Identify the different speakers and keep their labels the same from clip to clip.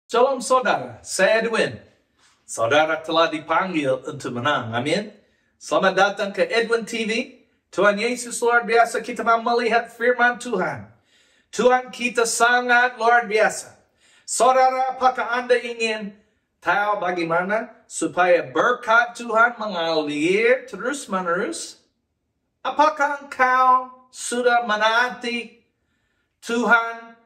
Speaker 1: Shalom saudara, saya Edwin. Saudara telah dipanggil untuk menang, amin. Selamat datang ke Edwin TV. Tuhan Yesus luar biasa, kita mau melihat firman Tuhan. Tuhan kita sangat luar biasa. Saudara, apakah Anda ingin tahu bagaimana supaya berkat Tuhan mengalir terus-menerus? Apakah engkau sudah menaati Tuhan?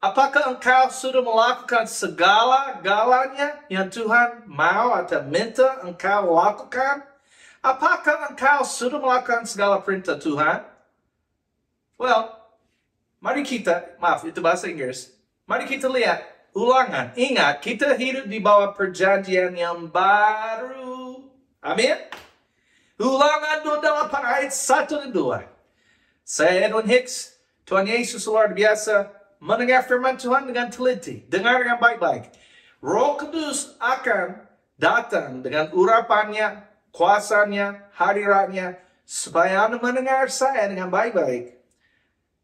Speaker 1: Apakah engkau sudah melakukan segala-galanya yang Tuhan mau atau minta engkau lakukan? Apakah engkau sudah melakukan segala perintah Tuhan? Well, mari kita, maaf itu bahasa Inggris. Mari kita lihat ulangan. Ingat, kita hidup di bawah perjanjian yang baru. Amin. Ulangan 28 ayat 1 dan 2. Saya Edwin Hicks. Tuhan Yesus luar biasa. Mendengar firman Tuhan dengan teliti. Dengar dengan baik-baik. Roh Kudus akan datang dengan urapannya, kuasanya, hadiratnya. Supaya Anda mendengar saya dengan baik-baik.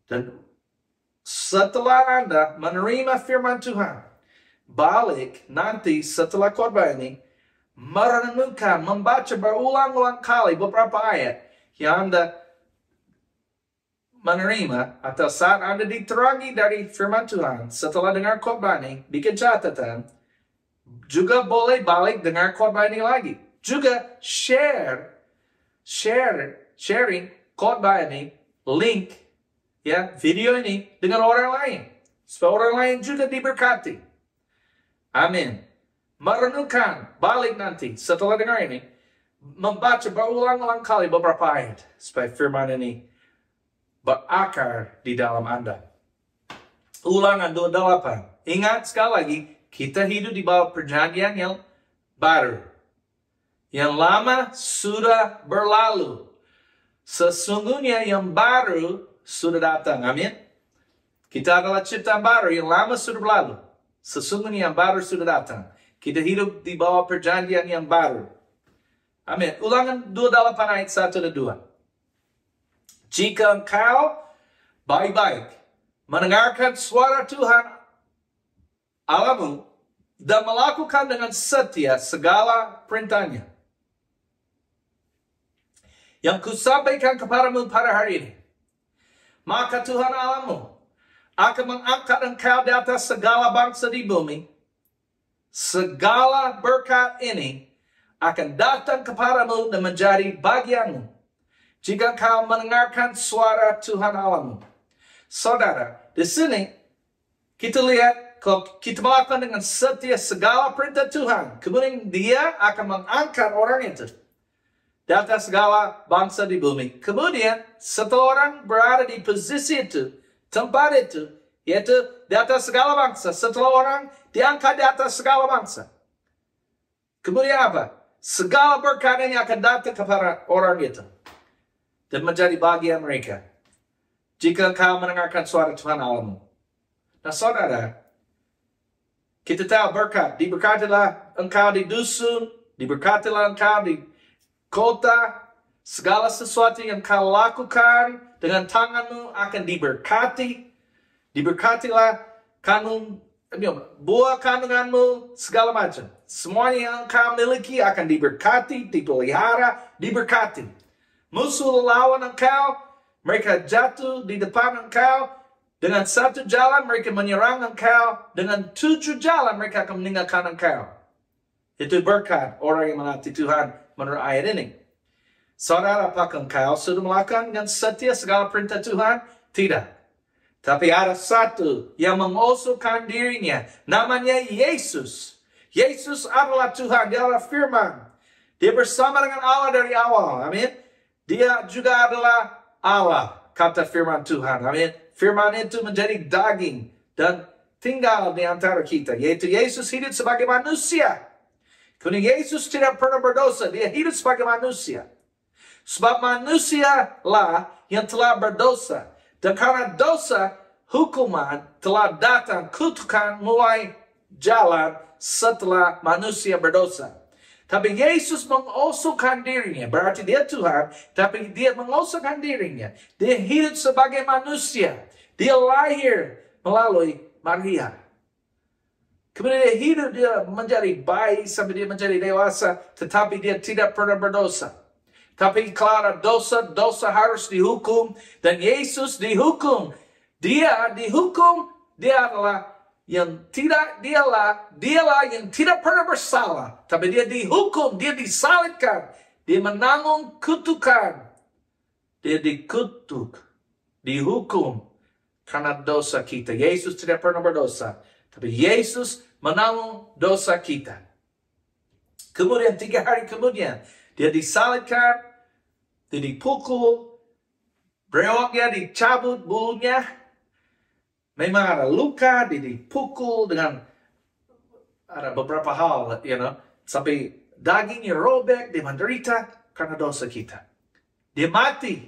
Speaker 1: Dan setelah Anda menerima firman Tuhan, balik nanti setelah khotbah ini, merenungkan, membaca berulang-ulang kali beberapa ayat yang Anda menerima atau saat Anda diterangi dari firman Tuhan setelah dengar khotbah ini, bikin catatan, juga boleh balik dengar khotbah ini lagi. Juga sharing khotbah ini, link, ya, video ini dengan orang lain. Supaya orang lain juga diberkati. Amin. Merenungkan, balik nanti setelah dengar ini, membaca berulang-ulang kali beberapa ayat. Supaya firman ini berakar di dalam Anda. Ulangan 28. Ingat sekali lagi, kita hidup di bawah perjanjian yang baru. Yang lama sudah berlalu. Sesungguhnya yang baru sudah datang. Amin. Kita adalah ciptaan baru, yang lama sudah berlalu. Sesungguhnya yang baru sudah datang. Kita hidup di bawah perjanjian yang baru. Amin. Ulangan 28 ayat 1 dan 2. Jika engkau baik-baik mendengarkan suara Tuhan Allahmu dan melakukan dengan setia segala perintahnya yang kusampaikan kepadamu pada hari ini, maka Tuhan Allahmu akan mengangkat engkau di atas segala bangsa di bumi. Segala berkat ini akan datang kepadamu dan menjadi bagianmu jika kau mendengarkan suara Tuhan Allahmu. Saudara, di sini kita lihat kalau kita melakukan dengan setia segala perintah Tuhan, kemudian Dia akan mengangkat orang itu di atas segala bangsa di bumi. Kemudian setelah orang berada di posisi itu, tempat itu, yaitu di atas segala bangsa, setelah orang diangkat di atas segala bangsa, kemudian apa? Segala berkat ini akan datang kepada orang itu dan menjadi bagian mereka jika engkau mendengarkan suara Tuhan Allahmu. Nah saudara, kita tahu berkat. Diberkatilah engkau di dusun, diberkatilah engkau di kota. Segala sesuatu yang engkau lakukan dengan tanganmu akan diberkati. Diberkatilah buah kandunganmu, segala macam. Semuanya yang engkau miliki akan diberkati, dipelihara, diberkati. Musuh lawan engkau, mereka jatuh di depan engkau. Dengan satu jalan mereka menyerang engkau. Dengan 7 jalan mereka akan meninggalkan engkau. Itu berkat orang yang menaati Tuhan menurut ayat ini. Saudara, apakah engkau sudah melakukan dengan setia segala perintah Tuhan? Tidak. Tapi ada satu yang mengusulkan dirinya. Namanya Yesus. Yesus adalah Tuhan. Dia adalah firman. Dia bersama dengan Allah dari awal. Amin. Dia juga adalah Allah, kata firman Tuhan. Amin. Firman itu menjadi daging dan tinggal di antara kita. Yaitu Yesus hidup sebagai manusia. Kemudian Yesus tidak pernah berdosa. Dia hidup sebagai manusia. Sebab manusialah yang telah berdosa. Dan karena dosa, hukuman telah datang. Kutukan mulai jalan setelah manusia berdosa. Tapi Yesus mengusulkan dirinya. Berarti dia Tuhan. Tapi dia mengusulkan dirinya. Dia hidup sebagai manusia. Dia lahir melalui Maria. Kemudian dia hidup, dia menjadi baik sampai dia menjadi dewasa, tetapi dia tidak pernah berdosa. Tapi kalau ada dosa, dosa harus dihukum, dan Yesus dihukum. Dia dihukum, dia adalah yang tidak, dialah yang tidak pernah bersalah. Tapi dia dihukum, dia disalibkan, dia menanggung kutukan. Dia dikutuk, dihukum karena dosa kita. Yesus tidak pernah berdosa. Tapi Yesus menanggung dosa kita. Kemudian 3 hari kemudian, dia disalibkan, dia dipukul, brewoknya dicabut bulunya. Memang ada luka, dia dipukul dengan ada beberapa hal, sampai dagingnya robek, dia menderita karena dosa kita. Dia mati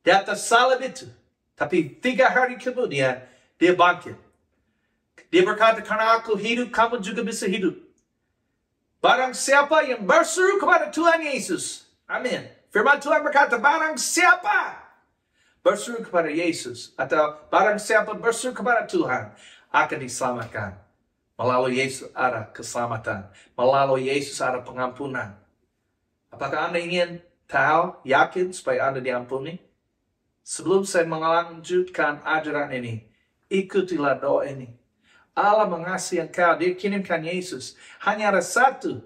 Speaker 1: di atas salib itu. Tapi 3 hari kemudian, dia bangkit. Dia berkata, karena aku hidup, kamu juga bisa hidup. Barang siapa yang berseru kepada Tuhan Yesus. Amin. Firman Tuhan berkata, barang siapa berseru kepada Yesus. Atau barang siapa berseru kepada Tuhan, akan diselamatkan. Melalui Yesus ada keselamatan. Melalui Yesus ada pengampunan. Apakah Anda ingin tahu, yakin supaya Anda diampuni? Sebelum saya melanjutkan ajaran ini, ikutilah doa ini. Allah mengasihi engkau, dia kirimkan Yesus. Hanya ada satu.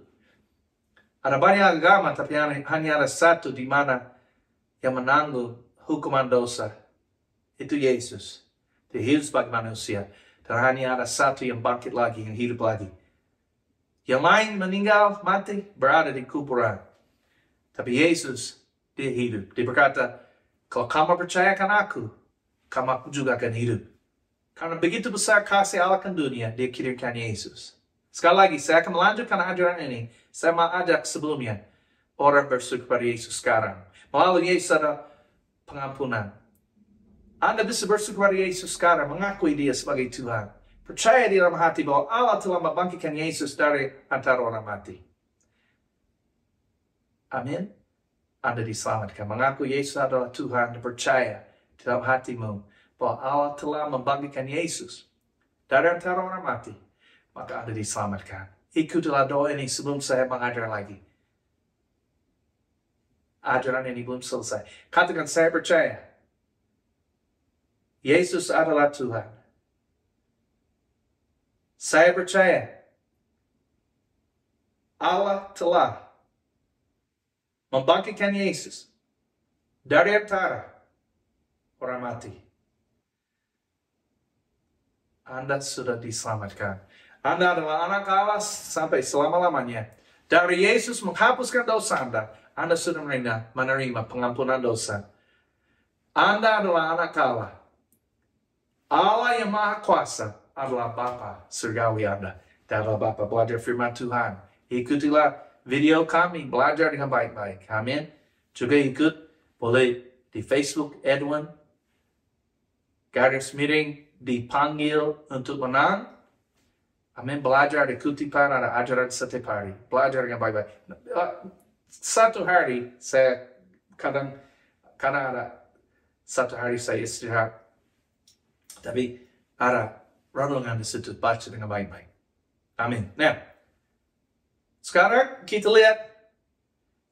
Speaker 1: Ada banyak agama, tapi hanya ada satu di mana yang menanggung hukuman dosa. Itu Yesus. Dia hidup sebagai manusia. Dan hanya ada satu yang bangkit lagi, yang hidup lagi. Yang lain meninggal, mati, berada di kuburan. Tapi Yesus, dia hidup. Dia berkata, kalau kamu percayakan aku juga akan hidup. Karena begitu besar kasih Allah ke dunia, dia kirimkan Yesus. Sekali lagi, saya akan melanjutkan ajaran ini. Saya mau ajak sebelumnya, orang berseru kepada Yesus sekarang. Melalui Yesus ada pengampunan. Anda bisa berseru kepada Yesus sekarang, mengakui dia sebagai Tuhan. Percaya di dalam hati bahwa Allah telah membangkitkan Yesus dari antara orang mati. Amin. Anda diselamatkan. Mengaku Yesus adalah Tuhan dan percaya di dalam hatimu bahwa Allah telah membangkitkan Yesus dari antara orang mati, maka Anda diselamatkan. Ikutilah doa ini sebelum saya mengajar lagi. Ajaran ini belum selesai. Katakan, saya percaya Yesus adalah Tuhan. Saya percaya Allah telah membangkitkan Yesus dari antara orang mati. Anda sudah diselamatkan. Anda adalah anak Allah sampai selama-lamanya. Dari Yesus menghapuskan dosa Anda sudah menerima pengampunan dosa. Anda adalah anak Allah. Allah yang Maha Kuasa adalah Bapa surgawi Anda. Dan adalah Bapa belajar firman Tuhan. Ikutilah video kami, belajar dengan baik-baik. Amin. Juga ikut boleh di Facebook Edwin garis miring dipanggil untuk menang. Amin. Belajar di kutipan ada ajaran setiap hari. Belajar dengan baik-baik. Satu hari saya kadang ada satu hari saya istirahat. Tapi ada renungan di situ, baca dengan baik-baik. Amin. Nah, sekarang kita lihat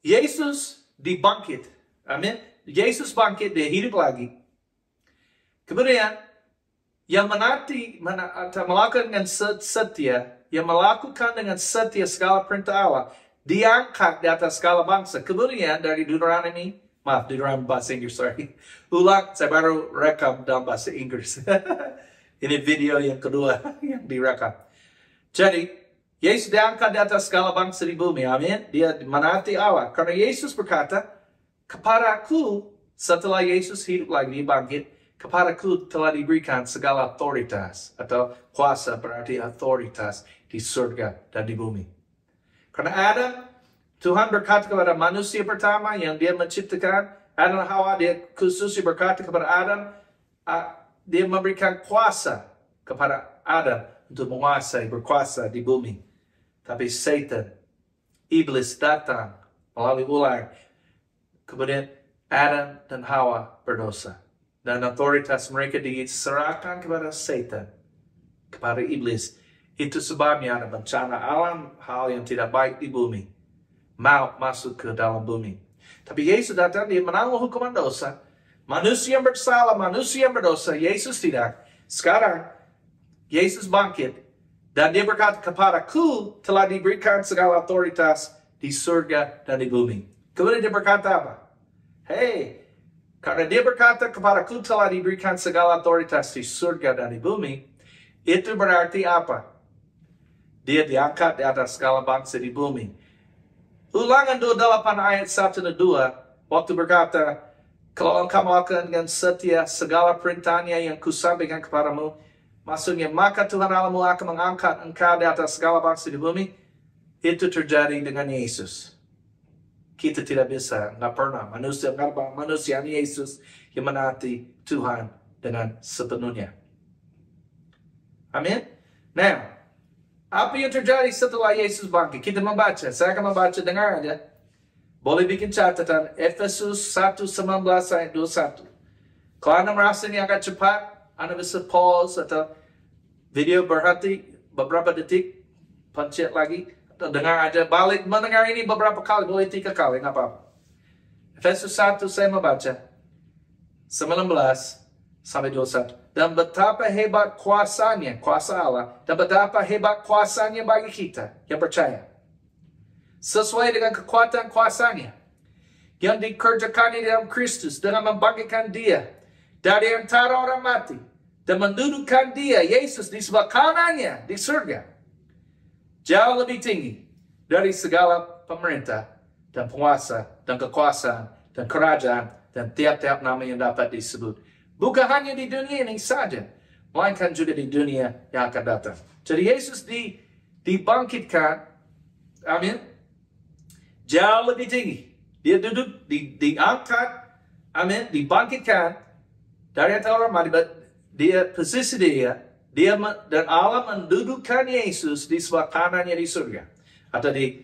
Speaker 1: Yesus dibangkit. Amin. Yesus bangkit, dia hidup lagi. Kemudian yang melakukan dengan setia, yang melakukan dengan setia segala perintah Allah, diangkat di atas segala bangsa. Kemudian dari Deuteronomy, Deuteronomy bahasa Inggris, sorry. Ulang, saya baru rekam dalam bahasa Inggris. Ini video yang kedua yang direkam. Jadi, Yesus diangkat di atas segala bangsa di bumi. Amin. Dia menaati Allah. Karena Yesus berkata, kepadaku, setelah Yesus hidup lagi, dia bangkit, kepadaku telah diberikan segala otoritas. Atau kuasa berarti otoritas di surga dan di bumi. Karena Adam, Tuhan berkata kepada manusia pertama yang dia menciptakan, Adam dan Hawa, dia khususnya berkata kepada Adam, dia memberikan kuasa kepada Adam untuk menguasai, berkuasa di bumi. Tapi Satan, iblis datang melalui ular. Kemudian Adam dan Hawa berdosa. Dan otoritas mereka diserahkan kepada Satan. kepada iblis. Itu sebabnya ada bencana alam, hal yang tidak baik di bumi. Maut masuk ke dalam bumi. Tapi Yesus datang, dia menanggung hukuman dosa. Manusia yang bersalah, manusia yang berdosa, Yesus tidak. Sekarang, Yesus bangkit. Dan dia berkata, kepadaku telah diberikan segala otoritas di surga dan di bumi. Kemudian dia berkata apa? Hey, karena dia berkata, kepadaku telah diberikan segala otoritas di surga dan di bumi. Itu berarti apa? Dia diangkat di atas segala bangsa di bumi. Ulangan 28 ayat 1 dan 2. Waktu berkata, kalau engkau melakukan dengan setia segala perintahnya yang kusampaikan kepadamu, maksudnya maka Tuhan Allahmu akan mengangkat engkau di atas segala bangsa di bumi. Itu terjadi dengan Yesus. Kita tidak bisa, nggak pernah. Manusia Yesus yang menaati Tuhan dengan sepenuhnya. Amin. Now, apa yang terjadi setelah Yesus bangkit? Kita membaca. Saya akan membaca, dengar aja. Boleh bikin catatan. Efesus 1:19 ayat 21. Kalau Anda merasa ini agak cepat, Anda bisa pause atau video berhenti beberapa detik. Pencet lagi. Atau dengar aja. Balik mendengar ini beberapa kali. Boleh 3 kali. Nggak apa-apa. Efesus 1 saya membaca. 19 sampai 21. Dan betapa hebat kuasanya, kuasa Allah, dan betapa hebat kuasanya bagi kita yang percaya. Sesuai dengan kekuatan kuasanya yang dikerjakan di dalam Kristus dengan membangkitkan dia dari antara orang mati dan mendudukkan dia, Yesus, di sebelah kanannya di surga. Jauh lebih tinggi dari segala pemerintah dan penguasa dan kekuasaan dan kerajaan dan tiap-tiap nama yang dapat disebut. Bukan hanya di dunia ini saja, melainkan juga di dunia yang akan datang. Jadi Yesus dibangkitkan, amin, jauh lebih tinggi. Dia duduk, diangkat, amin, dibangkitkan dari antara orang mati. Dia posisi dia dan Allah mendudukkan Yesus di sebelah kanannya di surga. Atau di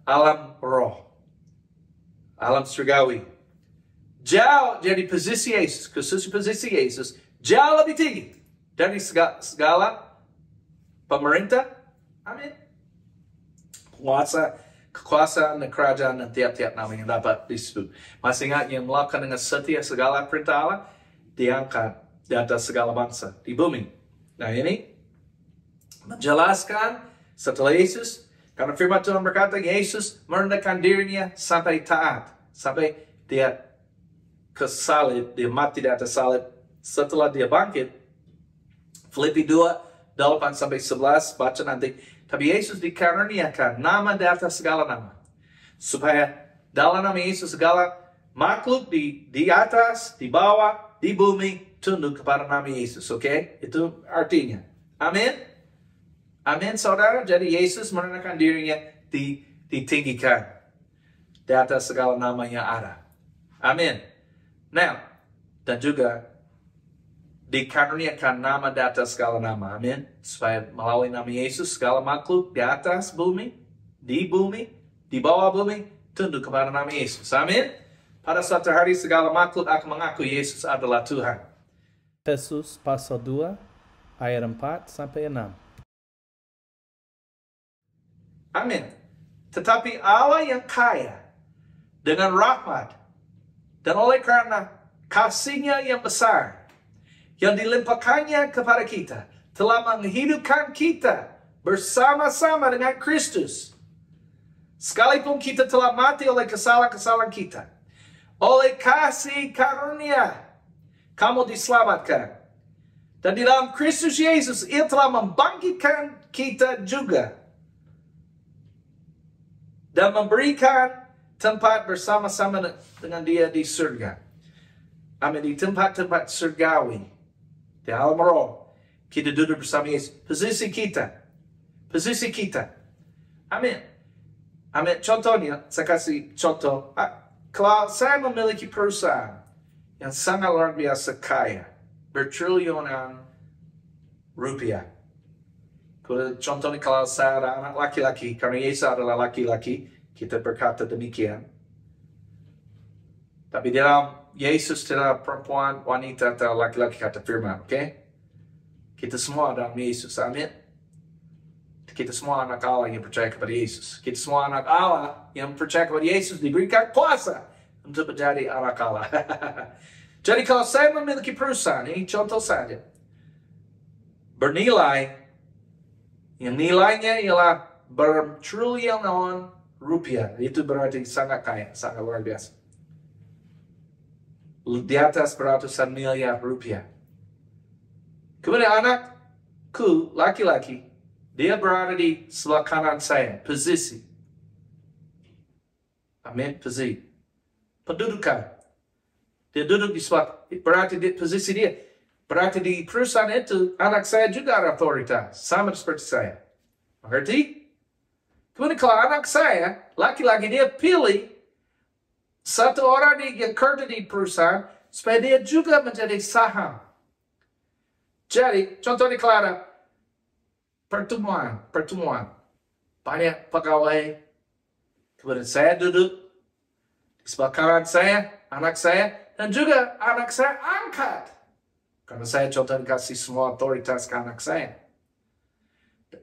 Speaker 1: alam roh, alam surgawi. Jauh jadi posisi Yesus, khusus posisi Yesus, jauh lebih tinggi dari segala pemerintah, amin, penguasa, kekuasaan dan kerajaan dan tiap-tiap nama yang dapat disebut. Masih ingat yang melakukan dengan setia segala perintah Allah, diangkat di atas segala bangsa di bumi. Nah ini menjelaskan setelah Yesus, karena firman Tuhan berkata, Yesus merendahkan dirinya sampai taat, sampai dia ke salib, dia mati di atas salib. Setelah dia bangkit, Filipi 2, 8-11, baca nanti. Tapi Yesus dikaruniakan nama di atas segala nama. Supaya dalam nama Yesus segala makhluk di atas, di bawah, di bumi, tunduk kepada nama Yesus. Oke? Itu artinya. Amin? Amin, saudara. Jadi Yesus merendahkan dirinya ditinggikan di atas segala nama yang ada. Amin. Now, dan juga dikaruniakan nama di atas segala nama. Amin. Supaya melalui nama Yesus segala makhluk di atas bumi, di bawah bumi, tunduk kepada nama Yesus. Amin. Pada suatu hari segala makhluk akan mengaku Yesus adalah Tuhan.
Speaker 2: Efesus pasal 2 ayat 4-6.
Speaker 1: Amin. Tetapi Allah yang kaya dengan rahmat dan oleh karena kasih-Nya yang besar, yang dilimpahkannya kepada kita, telah menghidupkan kita bersama-sama dengan Kristus. Sekalipun kita telah mati oleh kesalahan-kesalahan kita, oleh kasih karunia, kamu diselamatkan. Dan di dalam Kristus Yesus, Ia telah membangkitkan kita juga. Dan memberikan tempat bersama-sama dengan dia di surga. Amin. Di tempat-tempat surgawi. Di alam roh. Kita duduk bersama Yesus. Posisi kita. Amin. Amin. Contohnya, saya kasih contoh. Kalau saya memiliki perusahaan yang sangat luar biasa kaya. Bertriliunan rupiah. Contohnya kalau saya ada anak laki-laki. Karena Yesus adalah laki-laki. Kita berkata demikian. Tapi dalam Yesus tidak perempuan, wanita, atau laki-laki kata firman. Okay? Kita semua dalam Yesus. Amin. Kita semua anak Allah yang percaya kepada Yesus. Kita semua anak Allah yang percaya kepada Yesus diberikan kuasa untuk menjadi anak Allah. Jadi kalau saya memiliki perusahaan, ini contoh saja, bernilai, yang nilainya ialah bertriliunan rupiah, itu berarti sangat kaya, sangat luar biasa. Di atas beratusan miliar rupiah. Kemudian anakku, laki-laki, dia berada di sebelah kanan saya, posisi. Amin, posisi. Pendudukan. Dia duduk di sebelah, berarti di posisi dia. Berarti di perusahaan itu, anak saya juga ada otoritas. Sama seperti saya. Mengerti? Kemudian kalau anak saya, laki-laki, dia pilih satu orang yang kerja di perusahaan, supaya dia juga menjadi saham. Jadi, contohnya kalau ada pertemuan. Banyak pegawai. Kemudian saya duduk di sebelah kanan saya, anak saya, dan juga anak saya angkat. Karena saya contohnya kasih semua otoritas ke anak saya.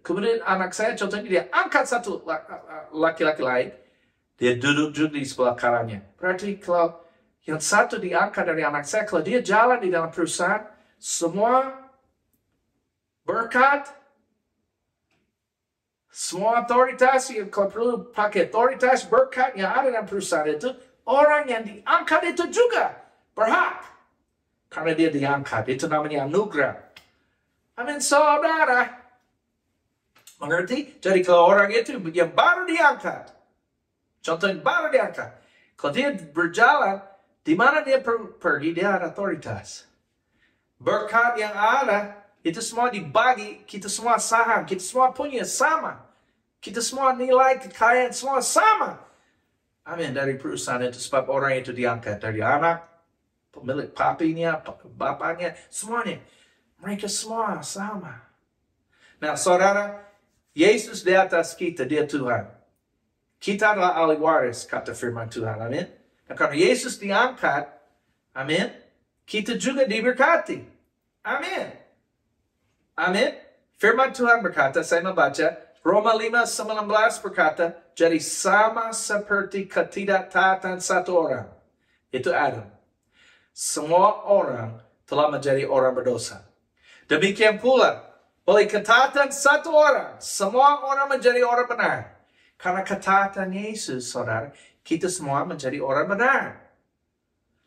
Speaker 1: Kemudian anak saya contohnya dia angkat satu laki-laki lain, dia duduk juga di sebelah kanannya. Berarti kalau yang satu diangkat dari anak saya, kalau dia jalan di dalam perusahaan, semua berkat, semua otoritas, kalau perlu pakai otoritas berkat yang ada dalam perusahaan itu, orang yang diangkat itu juga berhak. Karena dia diangkat, itu namanya anugerah. Amin, saudara. Mengerti? Jadi kalau orang itu yang baru diangkat, contohnya baru diangkat, kalau dia berjalan, di mana dia pergi, dia ada otoritas. Berkat yang ada, itu semua dibagi, kita semua saham, kita semua punya sama. Kita semua nilai kekayaan semua sama. Amin, dari perusahaan itu sebab orang itu diangkat. Dari anak, pemilik papinya, bapaknya, semuanya. Mereka semua sama. Nah, saudara, Yesus di atas kita, dia Tuhan. Kita adalah ahli waris, kata firman Tuhan. Amin. Nah, karena Yesus diangkat, amin, kita juga diberkati. Amin. Amin. Firman Tuhan berkata, saya membaca, Roma 5:19 berkata, jadi sama seperti ketidaktaatan satu orang. Itu Adam. Semua orang telah menjadi orang berdosa. Demikian pula, oleh ketaatan satu orang, semua orang menjadi orang benar. Karena ketaatan Yesus, saudara, kita semua menjadi orang benar.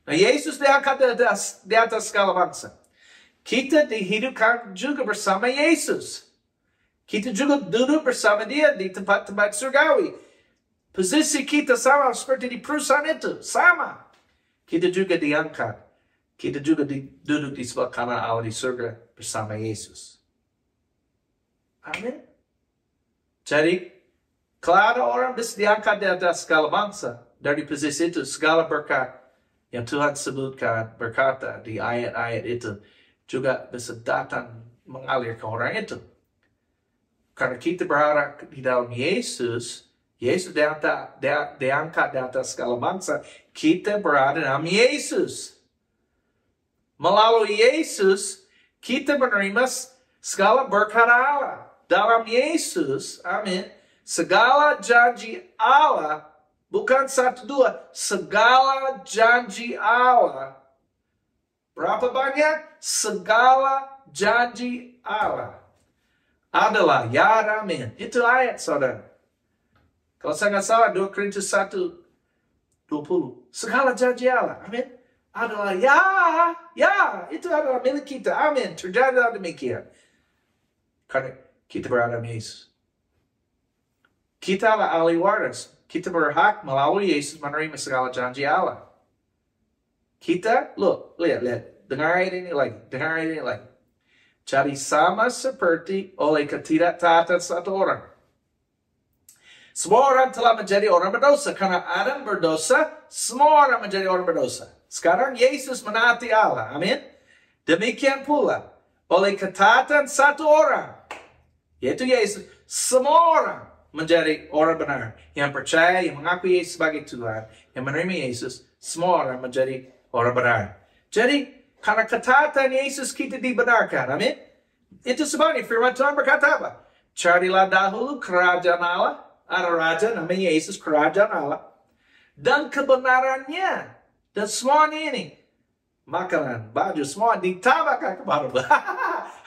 Speaker 1: Nah, Yesus diangkat di atas segala bangsa. Kita dihidupkan juga bersama Yesus. Kita juga duduk bersama dia di tempat-tempat surgawi. Posisi kita sama seperti di perusahaan itu. Sama. Kita juga diangkat. Kita juga duduk di sebelah kanan Allah di surga bersama Yesus. Amin. Jadi, kalau ada orang bisa diangkat di atas segala bangsa, dari posisi itu, segala berkat yang Tuhan sebutkan, berkata di ayat-ayat itu, juga bisa datang mengalir ke orang itu. Karena kita berharap di dalam Yesus, Yesus diangkat di atas segala bangsa, kita berada dalam Yesus. Melalui Yesus, kita menerima segala berkat Allah. Dalam Yesus, amin, segala janji Allah, bukan satu dua, segala janji Allah. Berapa banyak? Segala janji Allah adalah ya, amin. Itu ayat, saudara. Kalau saya nggak salah, 2 Korintus 1:20. Segala janji Allah, amin, adalah ya, itu adalah milik kita, amin. Terjadi demikian. Karena kita berada di Yesus. Kita adalah ahli waris. Kita berhak melalui Yesus menerima segala janji Allah. Kita, lihat. Dengar ini lagi. Jadi sama seperti oleh ketidaktaatan satu orang. Semua orang telah menjadi orang berdosa. Karena Adam berdosa, semua orang menjadi orang berdosa. Sekarang Yesus menaati Allah. Amin. Demikian pula, oleh ketaatan satu orang, yaitu Yesus, semua orang menjadi orang benar. Yang percaya, yang mengakui Yesus sebagai Tuhan, yang menerima Yesus, semua orang menjadi orang benar. Jadi, karena ketaatan Yesus kita dibenarkan. Amin. Itu sebabnya firman Tuhan berkata apa? Carilah dahulu kerajaan Allah, ada raja namanya Yesus, kerajaan Allah, dan kebenarannya, dan semuanya ini, makanan, baju, semua ditambahkan kepada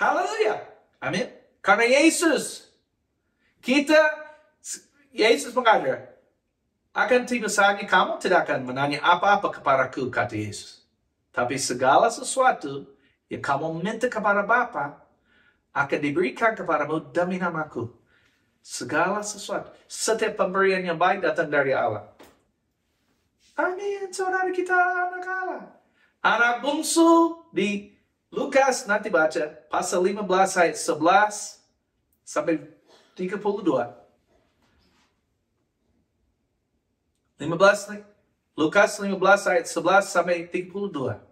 Speaker 1: haleluya. Amin. Karena Yesus mengajar, akan tiba saatnya kamu tidak akan menanya apa-apa kepadaku, kata Yesus. Tapi segala sesuatu yang kamu minta kepada Bapa akan diberikan kepadamu demi namaku. Segala sesuatu. Setiap pemberian yang baik datang dari Allah. Amin, saudara kita anak Allah. Anak bungsu di Lukas, nanti baca, pasal 15 ayat 11 sampai 32. Lukas 15 ayat 11 sampai 32.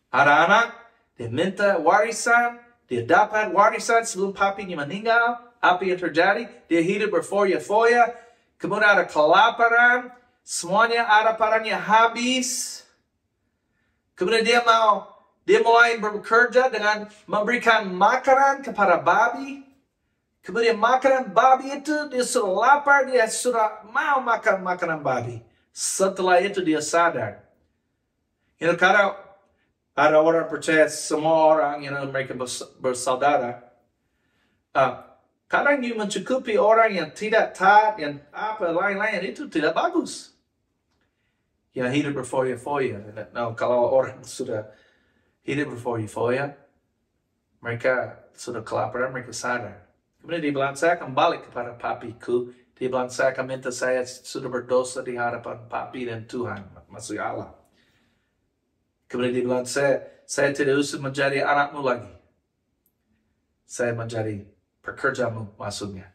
Speaker 1: Ada anak, dia minta warisan, dia dapat warisan sebelum papinya meninggal. Apa yang terjadi? Dia hidup berfoya-foya, kemudian ada kelaparan, semuanya ada padanya habis. Kemudian dia mulai bekerja dengan memberikan makanan kepada babi. Kemudian makanan babi itu, dia sudah lapar, dia sudah mau makan makanan babi. Setelah itu dia sadar. Kalau ada orang percaya, semua orang, mereka bersaudara. Kadang you mencukupi orang yang tidak taat, yang apa lain-lain, itu tidak bagus. Yang hidup berfoya-foya. Nah, kalau orang sudah hidup berfoya-foya, mereka sudah kelaparan, mereka sadar. Kemudian dia bilang, saya akan balik kepada papiku. Dia bilang, saya akan minta, saya sudah berdosa di hadapan papi dan Tuhan, maksudnya Allah. Kemudian dia bilang, saya tidak usah menjadi anakmu lagi. Saya menjadi pekerjamu, maksudnya.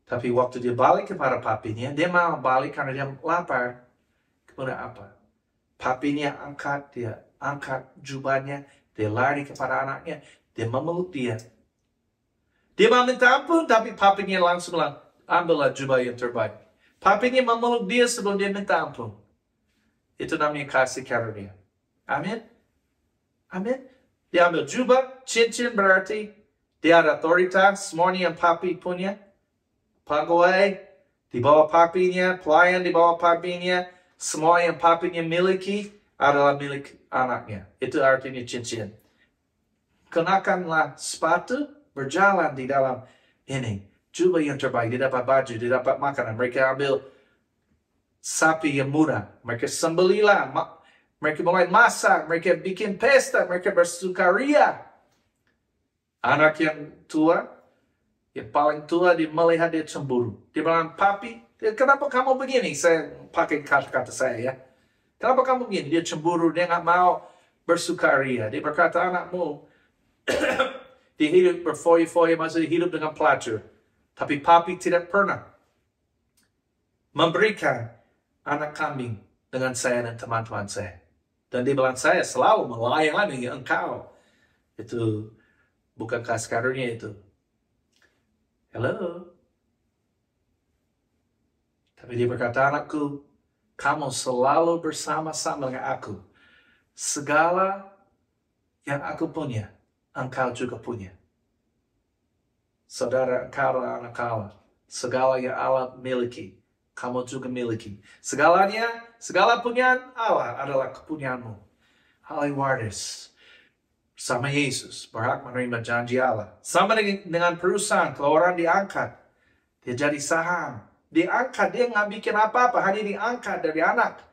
Speaker 1: Tapi waktu dia balik kepada papinya, dia mau balik karena dia lapar. Kemudian apa? Papinya angkat jubahnya, dia lari kepada anaknya, dia memeluk dia. Dia mau minta ampun, tapi papinya langsung ambillah jubah yang terbaik. Papinya memeluk dia sebelum dia minta ampun. Itu namanya kasih karunia. Amin. Amin. Dia ambil jubah, cincin berarti dia ada otoritas, semuanya yang papi punya. Pegawai di bawah papinya, pelayan di bawah papinya, semua yang papinya miliki adalah milik anaknya. Itu artinya cincin. Kenakanlah sepatu, berjalan di dalam ini. Jubah yang terbaik, dia dapat baju, dia dapat makanan. Mereka ambil sapi yang murah. Mereka sembelilah. Mereka mulai masak. Mereka bikin pesta. Mereka bersukaria. Anak yang tua, yang paling tua, dia melihat dia cemburu. Dia bilang, papi, kenapa kamu begini? Saya pakai kata-kata saya ya. Kenapa kamu begini? Dia cemburu, dia nggak mau bersukaria. Dia berkata, anakmu, dia hidup berfoya-foya, maksudnya hidup dengan pelacur. Tapi papi tidak pernah memberikan anak kambing dengan saya dan teman-teman saya. Dan dia bilang, saya selalu melayani engkau. Itu bukan kasih karunia itu. Hello. Tapi dia berkata, anakku, kamu selalu bersama-sama dengan aku. Segala yang aku punya, engkau juga punya. Saudara, engkau adalah anak Allah. Segala yang Allah miliki, kamu juga miliki. Segala punyaan Allah adalah kepunyaanmu. Ahli waris sama Yesus berhak menerima janji Allah. Sama dengan perusahaan, kalau orang diangkat, dia jadi saham. Diangkat, dia nggak bikin apa-apa, hanya diangkat dari anak.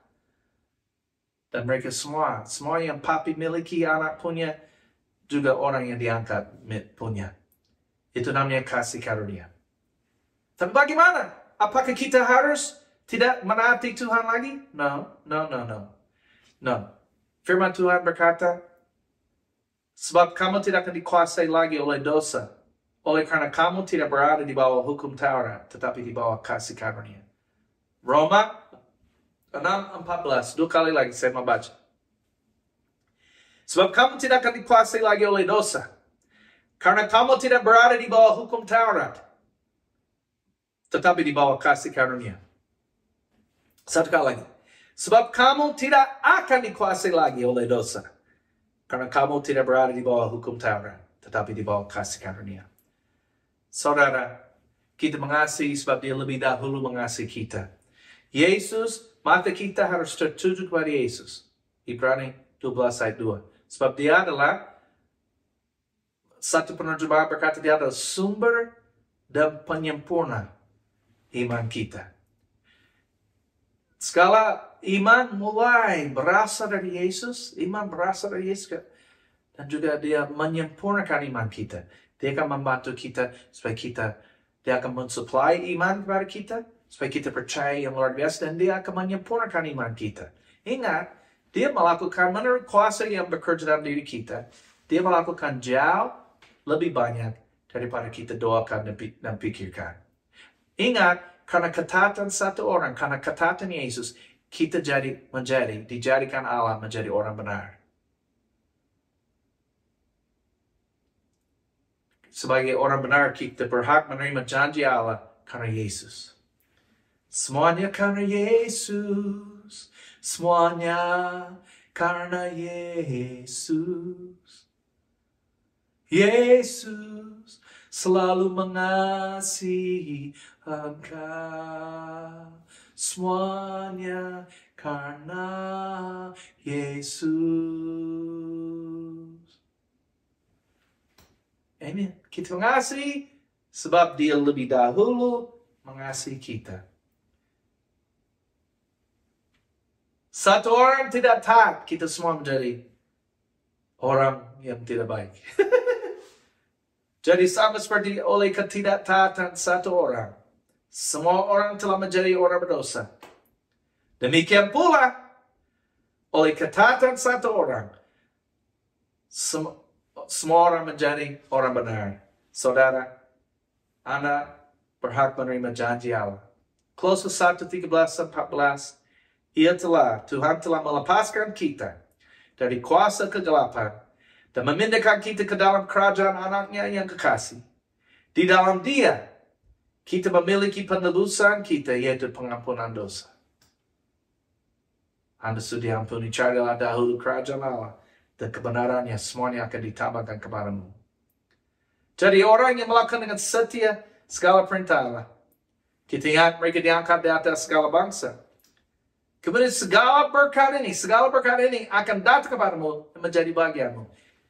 Speaker 1: Dan mereka semua yang papi miliki, anak punya, juga orang yang diangkat punya. Itu namanya kasih karunia. Tapi bagaimana? Apakah kita harus tidak menaati Tuhan lagi? No. Firman Tuhan berkata, sebab kamu tidak akan dikuasai lagi oleh dosa. Oleh karena kamu tidak berada di bawah hukum Taurat, tetapi di bawah kasih karunia. Roma 6:14. 2 kali lagi saya membaca. Sebab kamu tidak akan dikuasai lagi oleh dosa. Karena kamu tidak berada di bawah hukum Taurat, tetapi di bawah kasih karunia. Satu kali lagi. Sebab kamu tidak akan dikuasai lagi oleh dosa. Karena kamu tidak berada di bawah hukum Taurat, tetapi di bawah kasih karunia. Saudara, kita mengasihi sebab dia lebih dahulu mengasihi kita. Yesus, mata kita harus tertuju kepada Yesus. Ibrani 12 ayat 2. Sebab dia adalah, satu penerjemah berkata dia adalah sumber dan penyempurna iman kita. Segala iman mulai berasal dari Yesus, iman berasal dari Yesus, dan juga dia menyempurnakan iman kita. Dia akan membantu kita supaya dia akan mensupply iman kepada kita, supaya kita percaya yang luar biasa, dan dia akan menyempurnakan iman kita. Ingat, dia melakukan menurut kuasa yang bekerja dalam diri kita, dia melakukan jauh lebih banyak daripada kita doakan dan pikirkan. Ingat, karena ketaatan satu orang, karena ketaatan Yesus, kita dijadikan Allah menjadi orang benar. Sebagai orang benar, kita berhak menerima janji Allah karena Yesus. Semuanya karena Yesus. Semuanya karena Yesus. Yesus selalu mengasihi engkau. Semuanya karena Yesus. Amin. Kita mengasihi sebab dia lebih dahulu mengasihi kita. Satu orang tidak taat, kita semua menjadi orang yang tidak baik. Jadi sama seperti oleh ketidaktaatan satu orang, semua orang telah menjadi orang berdosa. Demikian pula, oleh ketaatan satu orang, semua orang menjadi orang benar. Saudara, Anda berhak menerima janji Allah. Kolose 1:13-14, Tuhan telah melepaskan kita dari kuasa kegelapan dan memindahkan kita ke dalam kerajaan anaknya yang kekasih. Di dalam dia, kita memiliki penebusan kita, yaitu pengampunan dosa. Anda sudah diampuni, carilah dahulu kerajaan Allah, dan kebenarannya semuanya akan ditambahkan kepadamu. Jadi orang yang melakukan dengan setia segala perintah Allah, kita ingat mereka diangkat di atas segala bangsa. Kemudian segala berkat ini akan datang kepadamu dan menjadi bagianmu.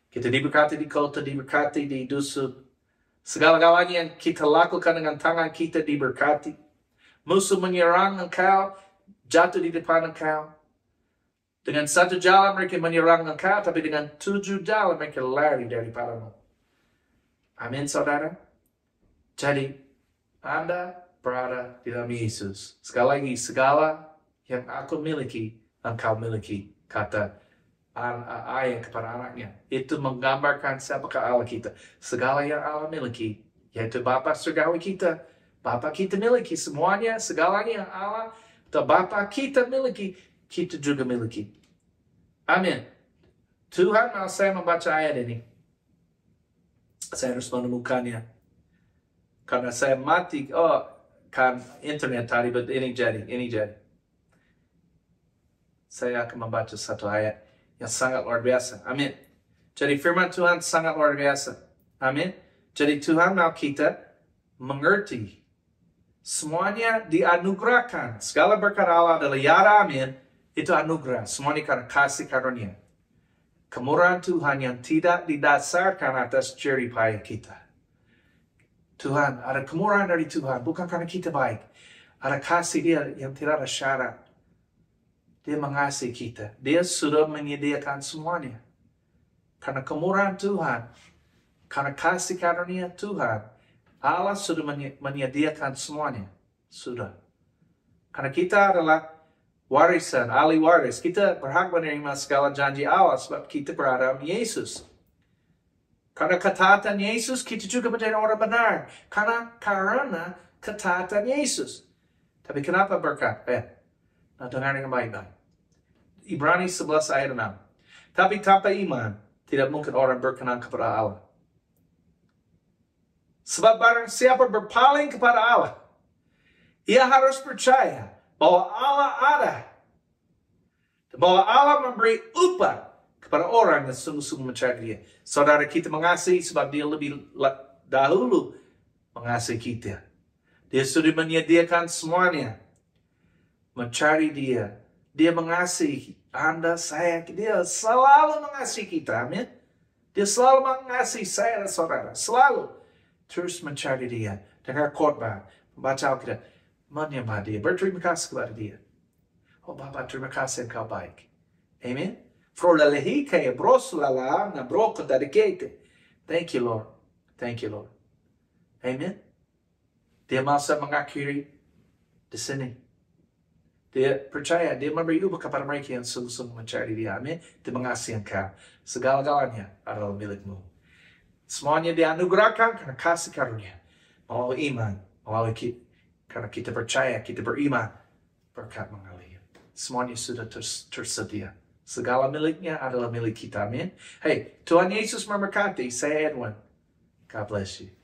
Speaker 1: Kita diberkati di kota, diberkati di dusun. Segala-galanya yang kita lakukan dengan tangan kita diberkati. Musuh menyerang engkau, jatuh di depan engkau. Dengan satu jalan mereka menyerang engkau, tapi dengan 7 jalan mereka lari daripadamu. Amin, saudara. Jadi, Anda berada di dalam Yesus. Sekali lagi, segala yang aku miliki, engkau miliki. Kata ayah kepada anaknya. Itu menggambarkan siapakah Allah kita. Segala yang Allah miliki, yaitu Bapa surgawi kita. Bapa kita miliki semuanya, segalanya yang Allah atau Bapa kita miliki, kita juga miliki. Amin. Tuhan mau saya membaca ayat ini. Saya harus menemukannya. Karena saya mati, kan internet tadi, but ini jadi. Saya akan membaca satu ayat yang sangat luar biasa. Amin. Jadi firman Tuhan sangat luar biasa. Amin. Jadi Tuhan mau kita mengerti. Semuanya dianugerahkan. Segala berkat Allah adalah ya, amin. Itu anugerah. Semuanya karena kasih karunia. Kemurahan Tuhan yang tidak didasarkan atas jerih payah kita. Tuhan, ada kemurahan dari Tuhan. Bukan karena kita baik. Ada kasih dia yang tidak ada syarat. Dia mengasihi kita. Dia sudah menyediakan semuanya. Karena kemurahan Tuhan, karena kasih karunia Tuhan, Allah sudah menyediakan semuanya. Sudah. Karena kita adalah warisan, ahli waris. Kita berhak menerima segala janji Allah sebab kita berada di Yesus. Karena ketaatan Yesus, kita juga menjadi orang benar. Karena ketaatan Yesus. Tapi kenapa berkat? Nah, dengar dengan baik-baik. Ibrani 11 ayat 6. Tapi tanpa iman, tidak mungkin orang berkenan kepada Allah. Sebab barang siapa berpaling kepada Allah, ia harus percaya bahwa Allah ada. Bahwa Allah memberi upah kepada orang yang sungguh-sungguh mencari dia. Saudara kita mengasihi sebab dia lebih dahulu mengasihi kita. Dia sudah menyediakan semuanya. Mencari dia. Dia mengasihi Anda, saya. Dia selalu mengasihi kita. Amin. Dia selalu mengasihi saya dan saudara. Selalu. Terus mencari dia. Dengar khotbah. Membaca Alkitab. Menyembah dia. Berterima kasih kepada dia. Oh Bapa, terima kasih engkau baik. Amen. Thank you, Lord. Thank you, Lord. Amen. Dia masa mengakhiri di sini. Dia percaya, dia memberi ubah kepada mereka yang sungguh-sungguh mencari dia. Amin. Dia mengasihi engkau. Segala-galanya adalah milikmu. Semuanya dianugerahkan karena kasih karunia. Melalui iman. Melalui kita. Karena kita percaya, kita beriman. Berkat mengalir. Semuanya sudah tersedia. Segala miliknya adalah milik kita. Amin. Hey, Tuhan Yesus memberkati. Saya Edwin. God bless you.